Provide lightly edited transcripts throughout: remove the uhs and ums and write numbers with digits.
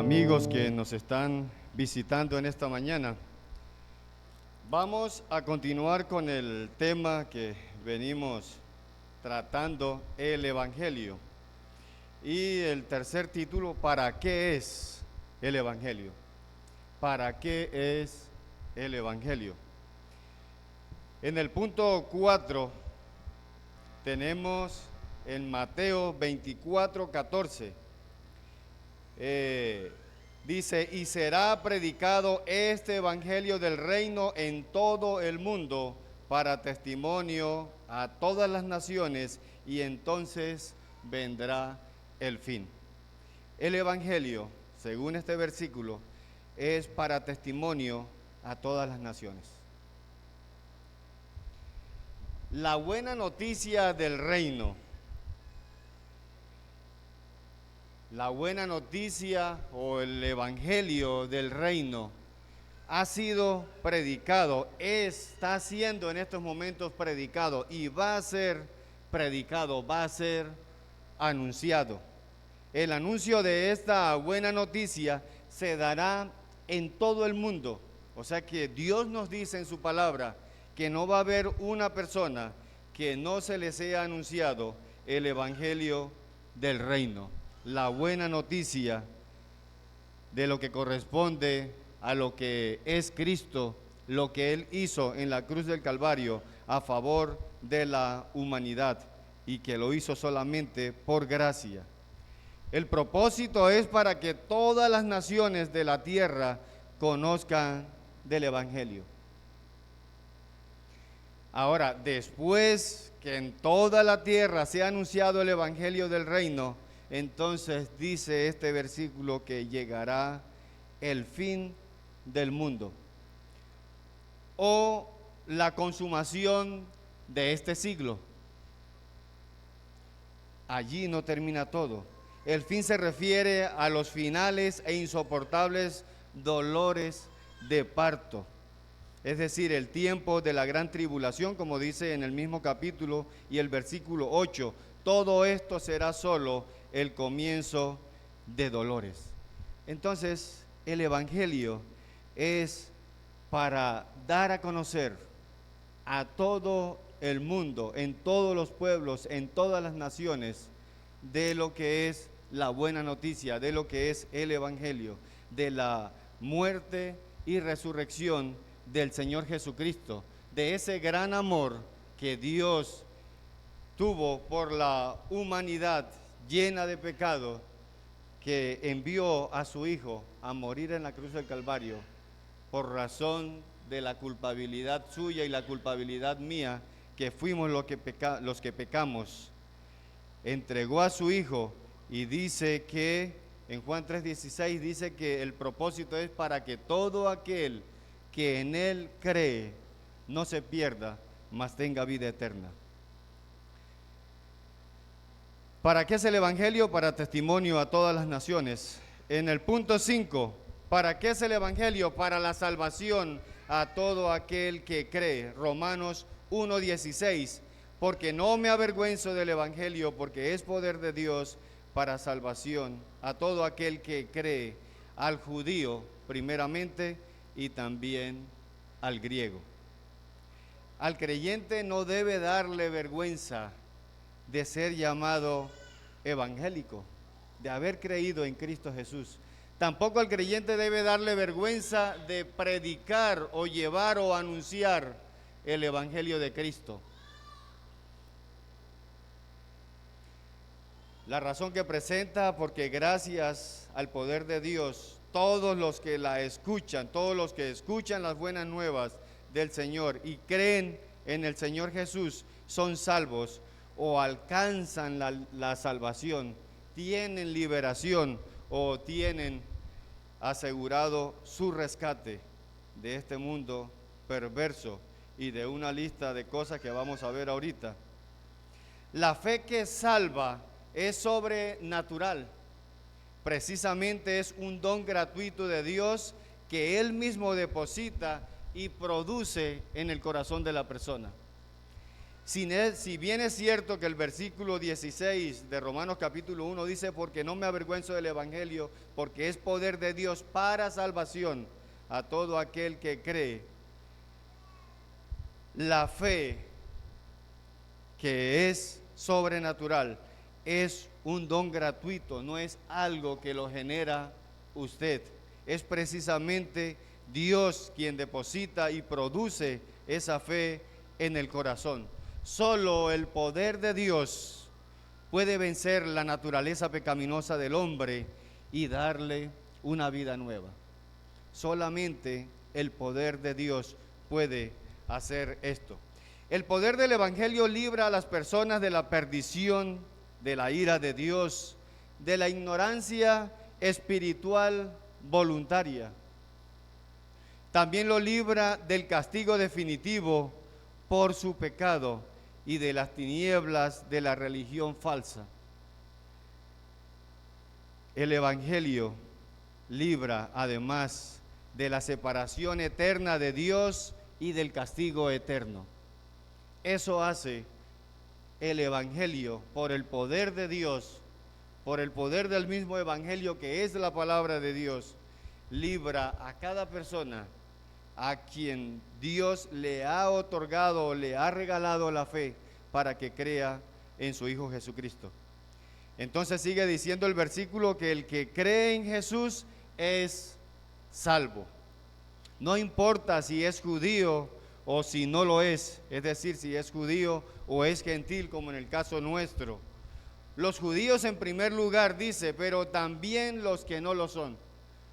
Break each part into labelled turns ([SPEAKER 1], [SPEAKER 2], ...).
[SPEAKER 1] amigos que nos están visitando en esta mañana. Vamos a continuar con el tema que venimos tratando, el Evangelio. Y el tercer título, ¿para qué es el Evangelio? ¿Para qué es el Evangelio? En el punto 4 tenemos en Mateo 24:14. Dice, y será predicado este evangelio del reino en todo el mundo para testimonio a todas las naciones, y entonces vendrá el fin. El evangelio, según este versículo, es para testimonio a todas las naciones. La buena noticia del reino, la buena noticia o el evangelio del reino ha sido predicado, está siendo en estos momentos predicado y va a ser predicado, va a ser anunciado. El anuncio de esta buena noticia se dará en todo el mundo. O sea que Dios nos dice en su palabra que no va a haber una persona que no se le sea anunciado el evangelio del reino, la buena noticia de lo que corresponde a lo que es Cristo, lo que Él hizo en la cruz del Calvario a favor de la humanidad y que lo hizo solamente por gracia. El propósito es para que todas las naciones de la tierra conozcan del evangelio. Ahora, después que en toda la tierra se ha anunciado el evangelio del reino, entonces dice este versículo que llegará el fin del mundo o la consumación de este siglo. Allí no termina todo. El fin se refiere a los finales e insoportables dolores de parto. Es decir, el tiempo de la gran tribulación, como dice en el mismo capítulo y el versículo 8. Todo esto será solo el comienzo de dolores. Entonces, el evangelio es para dar a conocer a todo el mundo, en todos los pueblos, en todas las naciones, de lo que es la buena noticia, de lo que es el evangelio, de la muerte y resurrección del Señor Jesucristo, de ese gran amor que Dios tuvo por la humanidad llena de pecado, que envió a su Hijo a morir en la cruz del Calvario por razón de la culpabilidad suya y la culpabilidad mía, que fuimos los que pecamos. Entregó a su Hijo y dice que en Juan 3:16 dice que el propósito es para que todo aquel que en Él cree no se pierda, mas tenga vida eterna. ¿Para qué es el evangelio? Para testimonio a todas las naciones. En el punto 5, ¿para qué es el evangelio? Para la salvación a todo aquel que cree. Romanos 1:16, porque no me avergüenzo del evangelio, porque es poder de Dios para salvación a todo aquel que cree, al judío primeramente y también al griego. Al creyente no debe darle vergüenza de ser llamado evangélico, de haber creído en Cristo Jesús. Tampoco al creyente debe darle vergüenza de predicar o llevar o anunciar el evangelio de Cristo. La razón que presenta, porque gracias al poder de Dios, todos los que la escuchan, todos los que escuchan las buenas nuevas del Señor y creen en el Señor Jesús, son salvos o alcanzan la salvación, tienen liberación o tienen asegurado su rescate de este mundo perverso y de una lista de cosas que vamos a ver ahorita. La fe que salva es sobrenatural. Precisamente es un don gratuito de Dios que Él mismo deposita y produce en el corazón de la persona. Si bien es cierto que el versículo 16 de Romanos capítulo 1 dice, porque no me avergüenzo del Evangelio, porque es poder de Dios para salvación a todo aquel que cree. La fe, que es sobrenatural, es un don gratuito, no es algo que lo genera usted. Es precisamente Dios quien deposita y produce esa fe en el corazón. Solo el poder de Dios puede vencer la naturaleza pecaminosa del hombre y darle una vida nueva. Solamente el poder de Dios puede hacer esto. El poder del Evangelio libra a las personas de la perdición, de la ira de Dios, de la ignorancia espiritual voluntaria. También lo libra del castigo definitivo por su pecado y de las tinieblas de la religión falsa. El Evangelio libra además de la separación eterna de Dios y del castigo eterno. Eso hace el Evangelio por el poder de Dios, por el poder del mismo Evangelio que es la palabra de Dios, libra a cada persona a quien Dios le ha otorgado, le ha regalado la fe para que crea en su Hijo Jesucristo. Entonces sigue diciendo el versículo que el que cree en Jesús es salvo. No importa si es judío o si no lo es decir, si es judío o es gentil, como en el caso nuestro. Los judíos en primer lugar dice, pero también los que no lo son.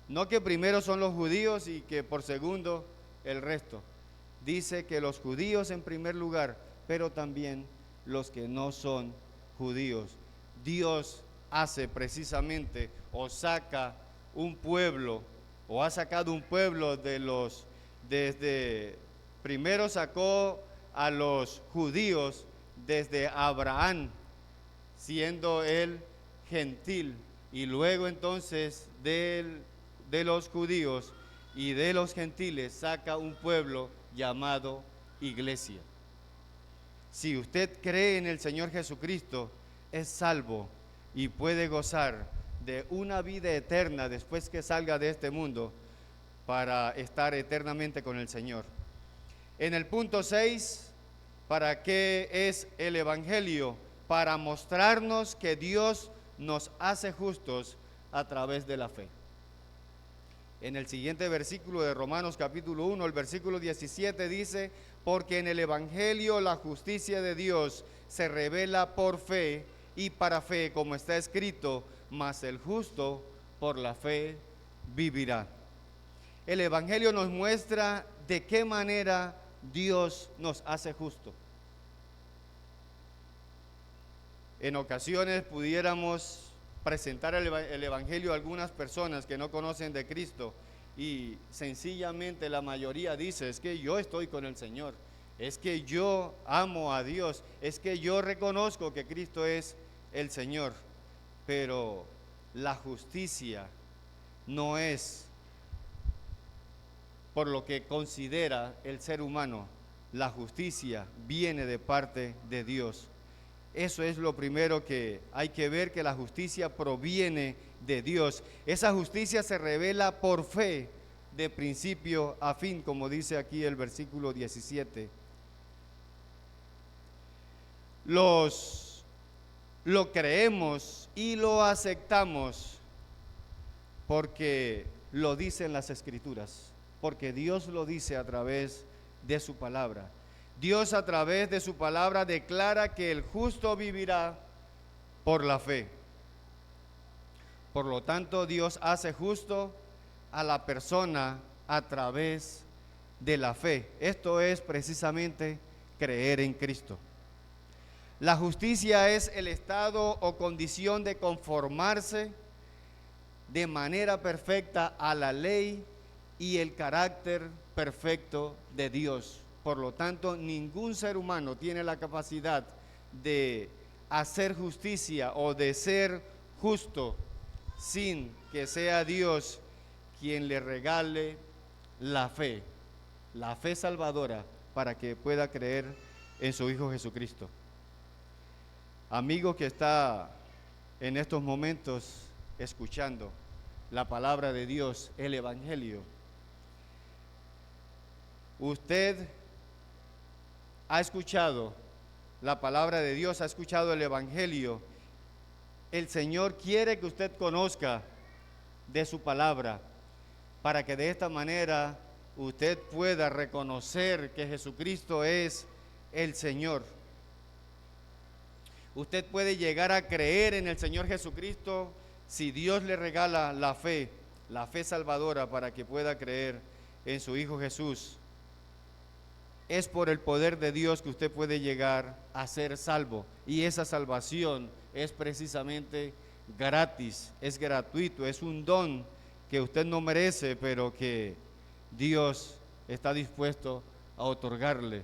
[SPEAKER 1] No que primero son los judíos y que por segundo el resto. Dice que los judíos en primer lugar, pero también los que no son judíos. Dios hace precisamente o saca un pueblo o ha sacado un pueblo desde primero sacó a los judíos desde Abraham, siendo él gentil, y luego entonces de los judíos y de los gentiles saca un pueblo llamado iglesia. Si usted cree en el Señor Jesucristo, es salvo y puede gozar de una vida eterna después que salga de este mundo para estar eternamente con el Señor. En el punto 6, ¿para qué es el Evangelio? Para mostrarnos que Dios nos hace justos a través de la fe. En el siguiente versículo de Romanos capítulo 1, el versículo 17 dice, porque en el Evangelio la justicia de Dios se revela por fe y para fe, como está escrito, mas el justo por la fe vivirá. El Evangelio nos muestra de qué manera Dios nos hace justo. En ocasiones pudiéramos presentar el Evangelio a algunas personas que no conocen de Cristo y sencillamente la mayoría dice, es que yo estoy con el Señor, es que yo amo a Dios, es que yo reconozco que Cristo es el Señor, pero la justicia no es por lo que considera el ser humano, la justicia viene de parte de Dios. Eso es lo primero que hay que ver, que la justicia proviene de Dios. Esa justicia se revela por fe, de principio a fin, como dice aquí el versículo 17. Lo creemos y lo aceptamos porque lo dicen las Escrituras, porque Dios lo dice a través de su palabra. Dios a través de su palabra declara que el justo vivirá por la fe. Por lo tanto, Dios hace justo a la persona a través de la fe. Esto es precisamente creer en Cristo. La justicia es el estado o condición de conformarse de manera perfecta a la ley y el carácter perfecto de Dios. Por lo tanto, ningún ser humano tiene la capacidad de hacer justicia o de ser justo sin que sea Dios quien le regale la fe salvadora para que pueda creer en su Hijo Jesucristo. Amigo que está en estos momentos escuchando la palabra de Dios, el Evangelio, usted ha escuchado la palabra de Dios, ha escuchado el Evangelio. El Señor quiere que usted conozca de su palabra, para que de esta manera usted pueda reconocer que Jesucristo es el Señor. Usted puede llegar a creer en el Señor Jesucristo si Dios le regala la fe salvadora para que pueda creer en su Hijo Jesús. Es por el poder de Dios que usted puede llegar a ser salvo, y esa salvación es precisamente gratis, es gratuito, es un don que usted no merece, pero que Dios está dispuesto a otorgarle.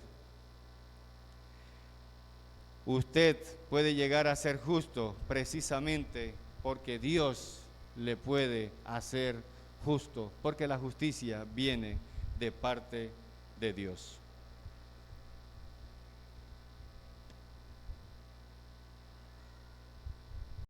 [SPEAKER 1] Usted puede llegar a ser justo precisamente porque Dios le puede hacer justo, porque la justicia viene de parte de Dios.